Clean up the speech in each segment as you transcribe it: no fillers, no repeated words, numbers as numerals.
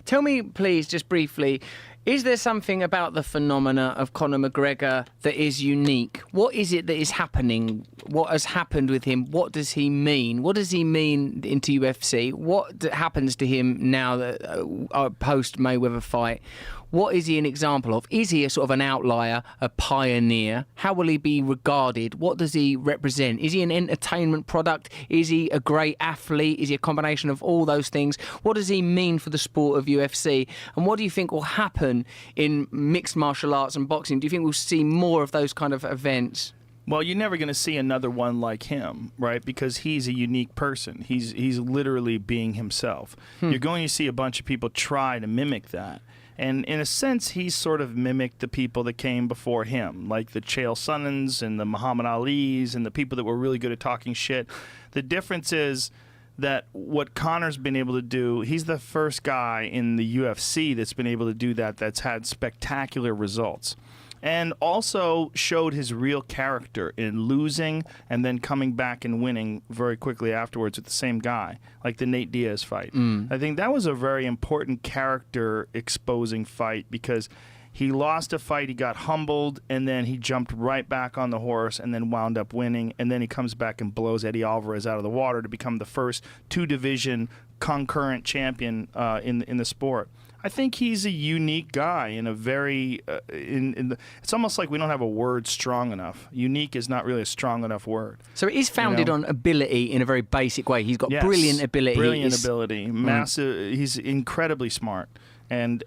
Tell me, please, just briefly, is there something about the phenomena of Conor McGregor that is unique? What is it that is happening? What has happened with him? What does he mean? What does he mean into UFC? What happens to him now that post-Mayweather fight? What is he an example of? Is he a sort of an outlier, a pioneer? How will he be regarded? What does he represent? Is he an entertainment product? Is he a great athlete? Is he a combination of all those things? What does he mean for the sport of UFC? And what do you think will happen in mixed martial arts and boxing? Do you think we'll see more of those kind of events? Well, you're never going to see another one like him, right? Because he's a unique person. He's literally being himself. You're going to see a bunch of people try to mimic that. And in a sense, he's sort of mimicked the people that came before him, like the Chael Sonnens and the Muhammad Alis and the people that were really good at talking shit. The difference is that what Conor's been able to do, he's the first guy in the UFC that's been able to do that, that's had spectacular results. And also showed his real character in losing and then coming back and winning very quickly afterwards with the same guy, like the Nate Diaz fight. I think that was a very important character exposing fight because he lost a fight, he got humbled, and then he jumped right back on the horse and then wound up winning. And then he comes back and blows Eddie Alvarez out of the water to become the first two-division concurrent champion in the sport. I think he's a unique guy in a very it's almost like we don't have a word strong enough. Unique is not really a strong enough word. So it is founded on ability in a very basic way. He's got brilliant ability. Brilliant ability. Massive. He's incredibly smart and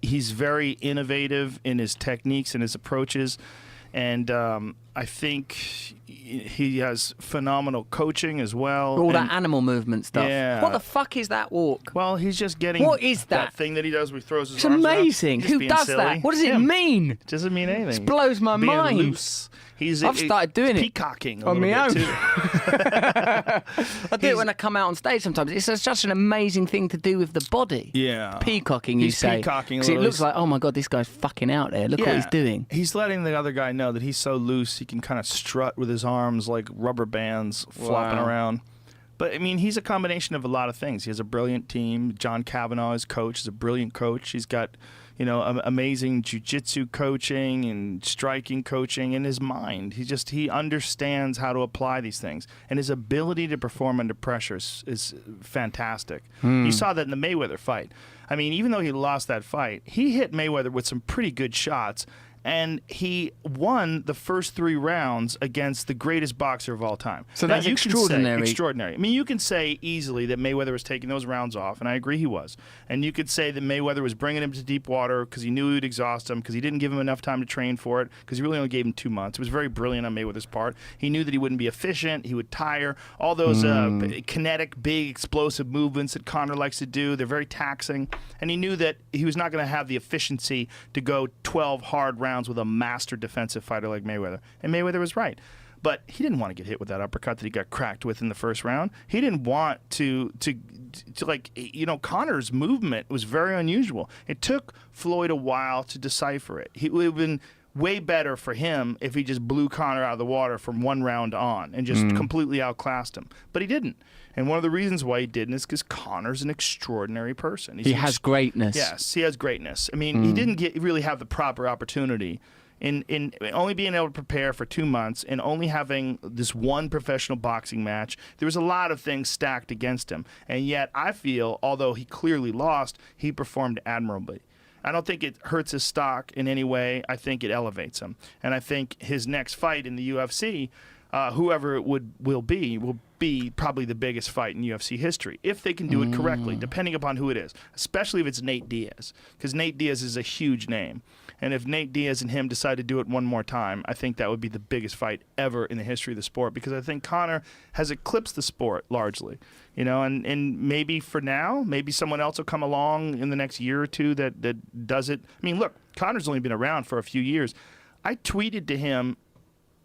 he's very innovative in his techniques and his approaches. And I think he has phenomenal coaching as well. All that animal movement stuff. Yeah. What the fuck is that walk? Well, he's just getting... What is that? That thing that he does where he throws his It's arms amazing. around. Who does that? What does it mean? It doesn't mean anything. It blows my Being mind. Loose. I've started doing it. Peacocking a on little my bit own. too. I do it when I come out on stage sometimes. It's such an amazing thing to do with the body. Yeah. Peacocking, you He's say. peacocking a Because it little. looks like, oh my God, this guy's fucking out there. Look what he's doing. He's letting the other guy know that he's so loose he can kind of strut with his arms like rubber bands flopping around. But, I mean, he's a combination of a lot of things. He has a brilliant team. John Kavanaugh, his coach, is a brilliant coach. He's got, amazing jiu-jitsu coaching and striking coaching in his mind. He understands how to apply these things. And his ability to perform under pressure is fantastic. You saw that in the Mayweather fight. I mean, even though he lost that fight, he hit Mayweather with some pretty good shots. And he won the first 3 rounds against the greatest boxer of all time. So that's extraordinary. Extraordinary. I mean, you can say easily that Mayweather was taking those rounds off, and I agree he was. And you could say that Mayweather was bringing him to deep water because he knew he would exhaust him, because he didn't give him enough time to train for it, because he really only gave him 2 months. It was very brilliant on Mayweather's part. He knew that he wouldn't be efficient. He would tire. All those kinetic, big, explosive movements that Conor likes to do, they're very taxing. And he knew that he was not going to have the efficiency to go 12 hard rounds with a master defensive fighter like Mayweather. And Mayweather was right. But he didn't want to get hit with that uppercut that he got cracked with in the first round. He didn't want to Conor's movement was very unusual. It took Floyd a while to decipher it. It would have been way better for him if he just blew Conor out of the water from 1 round on and just completely outclassed him. But he didn't. And one of the reasons why he didn't is because Conor's an extraordinary person. He has greatness. Yes, he has greatness. I mean, he didn't really have the proper opportunity in only being able to prepare for 2 months and only having this one professional boxing match. There was a lot of things stacked against him. And yet I feel, although he clearly lost, he performed admirably. I don't think it hurts his stock in any way. I think it elevates him. And I think his next fight in the UFC, whoever it will be probably the biggest fight in UFC history, if they can do it correctly, depending upon who it is, especially if it's Nate Diaz, because Nate Diaz is a huge name. And if Nate Diaz and him decide to do it one more time, I think that would be the biggest fight ever in the history of the sport, because I think Conor has eclipsed the sport largely. And maybe for now, maybe someone else will come along in the next year or two that does it. I mean, look, Conor's only been around for a few years. I tweeted to him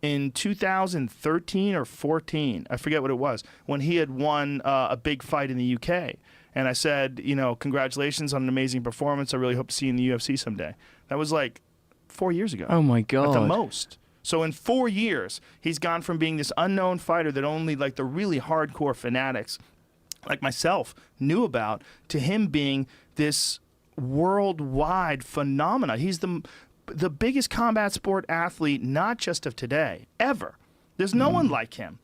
in 2013 or 14, I forget what it was, when he had won a big fight in the UK. And I said, congratulations on an amazing performance. I really hope to see you in the UFC someday. That was like 4 years ago. Oh, my God. At the most. So in 4 years, he's gone from being this unknown fighter that only like the really hardcore fanatics like myself, knew about, to him being this worldwide phenomena. He's the biggest combat sport athlete, not just of today, ever. There's no one like him.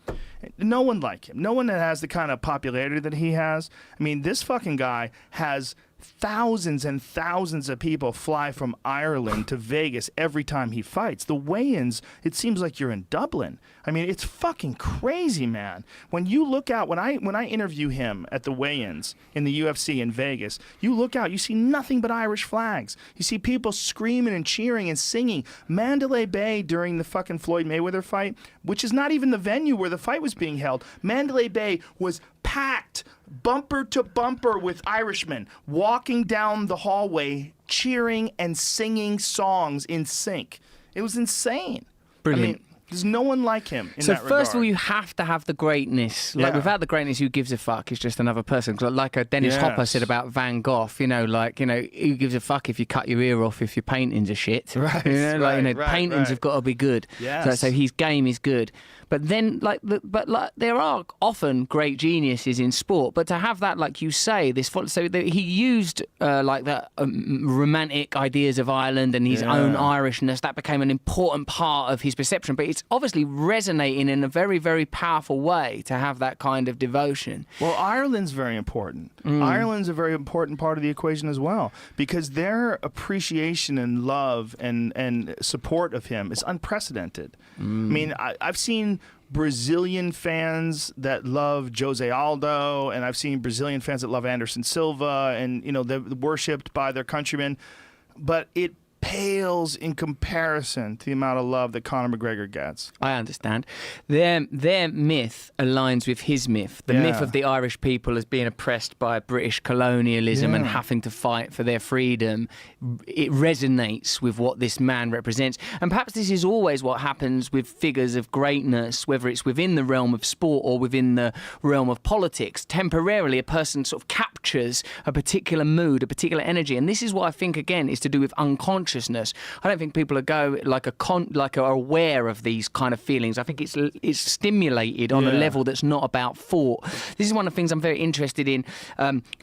No one like him. No one that has the kind of popularity that he has. I mean, this fucking guy has thousands and thousands of people fly from Ireland to Vegas every time he fights. The weigh-ins, it seems like you're in Dublin. I mean, it's fucking crazy, man. When you look out, when I interview him at the weigh-ins in the UFC in Vegas, you look out, you see nothing but Irish flags. You see people screaming and cheering and singing. Mandalay Bay during the fucking Floyd Mayweather fight, which is not even the venue where the fight was being held. Mandalay Bay was packed bumper to bumper with Irishmen walking down the hallway, cheering and singing songs in sync. It was insane. Brilliant. I mean, there's no one like him in so that first of all, regard. you have to have the greatness. Like, Yeah. without the greatness, who gives a fuck? It's just another person. 'Cause like Dennis Hopper said about Van Gogh, who gives a fuck if you cut your ear off if your paintings are shit? Right, Paintings have got to be good. Yes. So his game is good. But then, there are often great geniuses in sport. But to have that, like you say, he used the romantic ideas of Ireland and his own Irishness. That became an important part of his perception. But it's obviously resonating in a very, very powerful way to have that kind of devotion. Well, Ireland's very important. Ireland's a very important part of the equation as well, because their appreciation and love and support of him is unprecedented. I mean, I've seen Brazilian fans that love Jose Aldo, and I've seen Brazilian fans that love Anderson Silva, and they're worshipped by their countrymen, but it pales in comparison to the amount of love that Conor McGregor gets. I understand. Their myth aligns with his myth. The myth of the Irish people as being oppressed by British colonialism and having to fight for their freedom. It resonates with what this man represents. And perhaps this is always what happens with figures of greatness, whether it's within the realm of sport or within the realm of politics. Temporarily, a person sort of captures a particular mood, a particular energy. And this is what I think, again, is to do with unconsciousness. I don't think people are aware of these kind of feelings. I think it's stimulated on a level that's not about thought. This is one of the things I'm very interested in.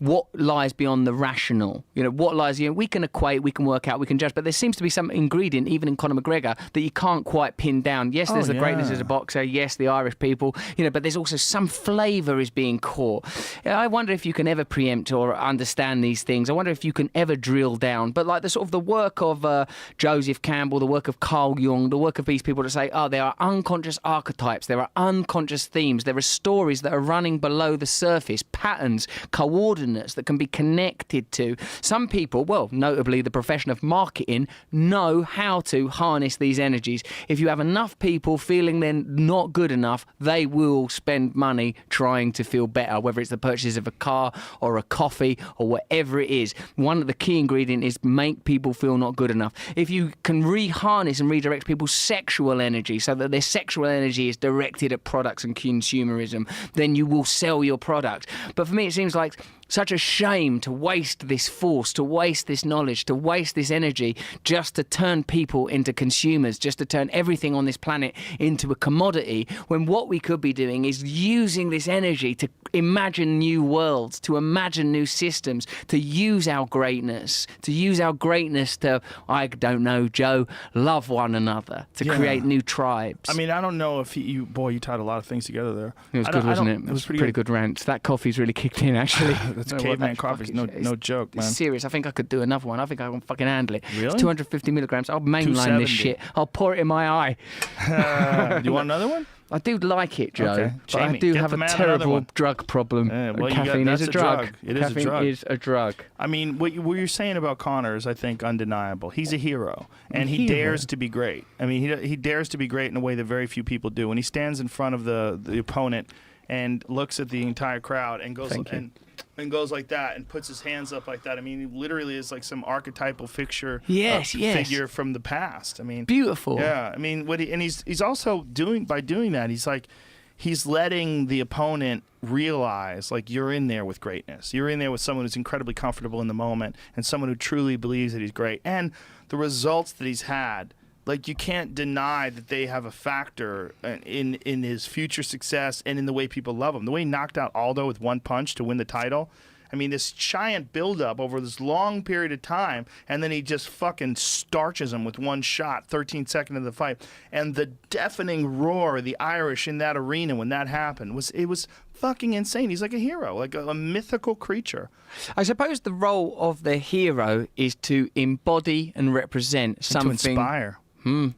What lies beyond the rational? What lies? We can equate, we can work out, we can judge. But there seems to be some ingredient, even in Conor McGregor, that you can't quite pin down. Yes, there's the greatness as a boxer. Yes, the Irish people. But there's also some flavour is being caught. I wonder if you can ever preempt or understand these things. I wonder if you can ever drill down. But like the work of Joseph Campbell, the work of Carl Jung, the work of these people to say, there are unconscious archetypes, there are unconscious themes, there are stories that are running below the surface, patterns, coordinates that can be connected to. Some people, well, notably the profession of marketing, know how to harness these energies. If you have enough people feeling they're not good enough, they will spend money trying to feel better, whether it's the purchase of a car or a coffee or whatever it is. One of the key ingredients is make people feel not good enough. If you can harness and redirect people's sexual energy so that their sexual energy is directed at products and consumerism, then you will sell your product. But for me, it seems like such a shame to waste this force, to waste this knowledge, to waste this energy just to turn people into consumers, just to turn everything on this planet into a commodity, when what we could be doing is using this energy to imagine new worlds, to imagine new systems, to use our greatness, to, I don't know, Joe, love one another, to create new tribes. I mean, I don't know if you tied a lot of things together there. It was good, wasn't it? It was pretty good rant. That coffee's really kicked in, actually. That's caveman coffee. No joke, man. Serious. I think I could do another one. I think I can fucking handle it. Really? It's 250 milligrams. I'll mainline this shit. I'll pour it in my eye. Do you want another one? I do like it, Joe. Okay. But I Jamie, do get have the a man another terrible one. drug problem. Caffeine is a drug. It is a drug. Caffeine is a drug. I mean, what you're saying about Conor is, I think, undeniable. He's a hero, and he dares to be great. I mean, he dares to be great in a way that very few people do. When he stands in front of the opponent and looks at the entire crowd and goes and goes like that and puts his hands up like that. I mean, he literally is like some archetypal figure from the past. I mean, beautiful. Yeah, I mean, he's also doing that. He's letting the opponent realize, like, you're in there with greatness. You're in there with someone who's incredibly comfortable in the moment and someone who truly believes that he's great. And the results that he's had like you can't deny that they have a factor in his future success and in the way people love him. The way he knocked out Aldo with one punch to win the title. I mean, this giant buildup over this long period of time, and then he just fucking starches him with one shot, 13 seconds of the fight. And the deafening roar of the Irish in that arena when that happened was fucking insane. He's like a hero, like a mythical creature. I suppose the role of the hero is to embody and represent something. To inspire.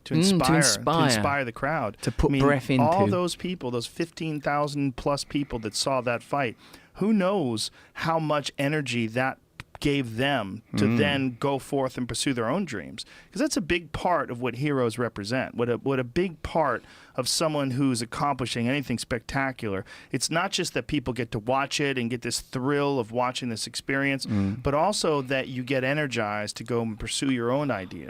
To inspire the crowd. To put breath into. All those people, those 15,000 plus people that saw that fight, who knows how much energy that gave them to then go forth and pursue their own dreams. Because that's a big part of what heroes represent. What a big part of someone who's accomplishing anything spectacular. It's not just that people get to watch it and get this thrill of watching this experience, but also that you get energized to go and pursue your own ideas.